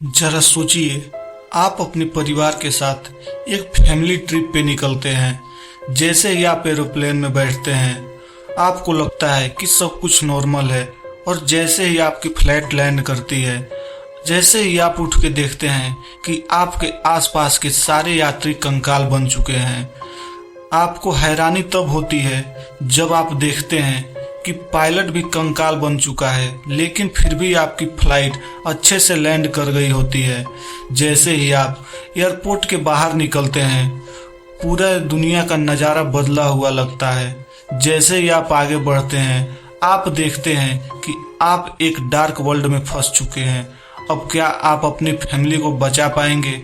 जरा सोचिए, आप अपने परिवार के साथ एक फैमिली ट्रिप पे निकलते हैं। जैसे ही आप एरोप्लेन में बैठते हैं, आपको लगता है कि सब कुछ नॉर्मल है। और जैसे ही आपकी फ्लाइट लैंड करती है, जैसे ही आप उठ के देखते हैं कि आपके आसपास के सारे यात्री कंकाल बन चुके हैं। आपको हैरानी तब होती है जब आप देखते हैं कि पायलट भी कंकाल बन चुका है, लेकिन फिर भी आपकी फ्लाइट अच्छे से लैंड कर गई होती है। जैसे ही आप एयरपोर्ट के बाहर निकलते हैं, पूरा दुनिया का नज़ारा बदला हुआ लगता है। जैसे ही आप आगे बढ़ते हैं, आप देखते हैं कि आप एक डार्क वर्ल्ड में फंस चुके हैं। अब क्या आप अपनी फैमिली को बचा पाएंगे?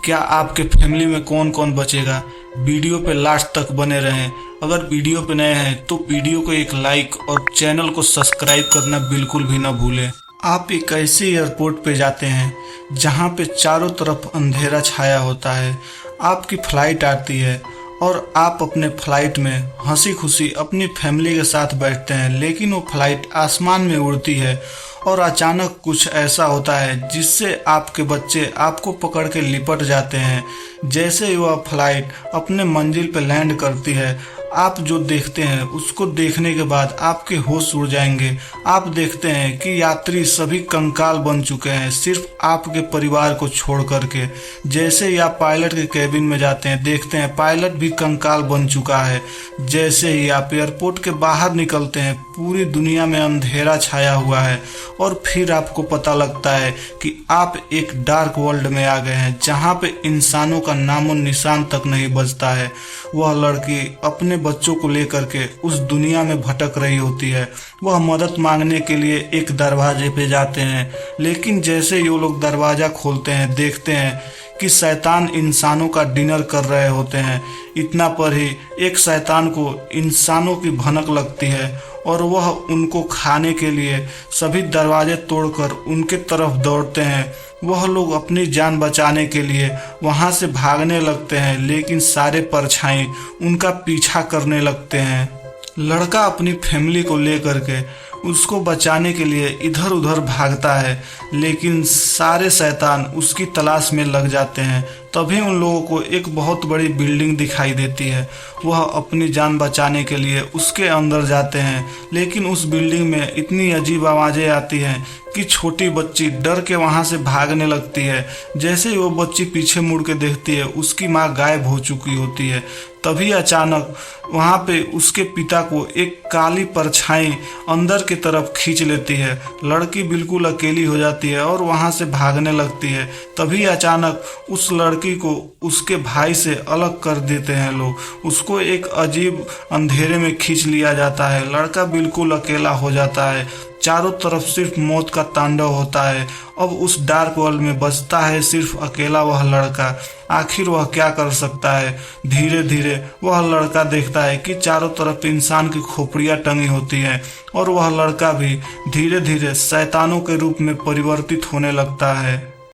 क्या आपके फैमिली में कौन कौन बचेगा? वीडियो पे लास्ट तक बने रहें। अगर वीडियो पे नए हैं तो वीडियो को एक लाइक और चैनल को सब्सक्राइब करना बिल्कुल भी ना भूलें। आप एक ऐसे एयरपोर्ट पे जाते हैं जहाँ पे चारों तरफ अंधेरा छाया होता है। आपकी फ्लाइट आती है और आप अपने फ्लाइट में हंसी खुशी अपनी फैमिली के साथ बैठते हैं, लेकिन वो फ्लाइट आसमान में उड़ती है और अचानक कुछ ऐसा होता है जिससे आपके बच्चे आपको पकड़ के लिपट जाते हैं। जैसे ही वह फ्लाइट अपने मंजिल पर लैंड करती है, आप जो देखते हैं उसको देखने के बाद आपके होश उड़ जाएंगे। आप देखते हैं कि यात्री सभी कंकाल बन चुके हैं, सिर्फ आपके परिवार को छोड़ करके। जैसे ही आप पायलट के कैबिन में जाते हैं, देखते हैं पायलट भी कंकाल बन चुका है। जैसे ही आप एयरपोर्ट के बाहर निकलते हैं, पूरी दुनिया में अंधेरा छाया हुआ है और फिर आपको पता लगता है कि आप एक डार्क वर्ल्ड में आ गए हैं, जहाँ पे इंसानों का नामो निशान तक नहीं बचता है। वह लड़की अपने बच्चों को लेकर के उस दुनिया में भटक रही होती है। वह मदद मांगने के लिए एक दरवाजे पे जाते हैं, लेकिन जैसे ही वो लोग दरवाज़ा खोलते हैं, देखते हैं कि शैतान इंसानों का डिनर कर रहे होते हैं। इतना पर ही एक शैतान को इंसानों की भनक लगती है और वह उनको खाने के लिए सभी दरवाजे तोड़कर उनके तरफ दौड़ते हैं। वह लोग अपनी जान बचाने के लिए वहां से भागने लगते हैं, लेकिन सारे परछाई उनका पीछा करने लगते हैं। लड़का अपनी फैमिली को लेकर के उसको बचाने के लिए इधर उधर भागता है, लेकिन सारे शैतान उसकी तलाश में लग जाते हैं। तभी उन लोगों को एक बहुत बड़ी बिल्डिंग दिखाई देती है। वह अपनी जान बचाने के लिए उसके अंदर जाते हैं, लेकिन उस बिल्डिंग में इतनी अजीब आवाज़ें आती हैं कि छोटी बच्ची डर के वहां से भागने लगती है। जैसे ही वो बच्ची पीछे मुड़ के देखती है, उसकी माँ गायब हो चुकी होती है। तभी अचानक वहां पे उसके पिता को एक काली परछाई अंदर की तरफ खींच लेती है। लड़की बिल्कुल अकेली हो जाती है और वहां से भागने लगती है। तभी अचानक उस लड़की को उसके भाई से अलग कर देते हैं लोग। उसको एक अजीब अंधेरे में खींच लिया जाता है। लड़का बिल्कुल अकेला हो जाता है। चारों तरफ सिर्फ मौत का तांडव होता है। अब उस डार्क वर्ल्ड में बचता है सिर्फ अकेला वह लड़का। आखिर वह क्या कर सकता है? धीरे धीरे वह लड़का देखता है कि चारों तरफ इंसान की खोपड़ियां टंगी होती हैं और वह लड़का भी धीरे धीरे शैतानों के रूप में परिवर्तित होने लगता है।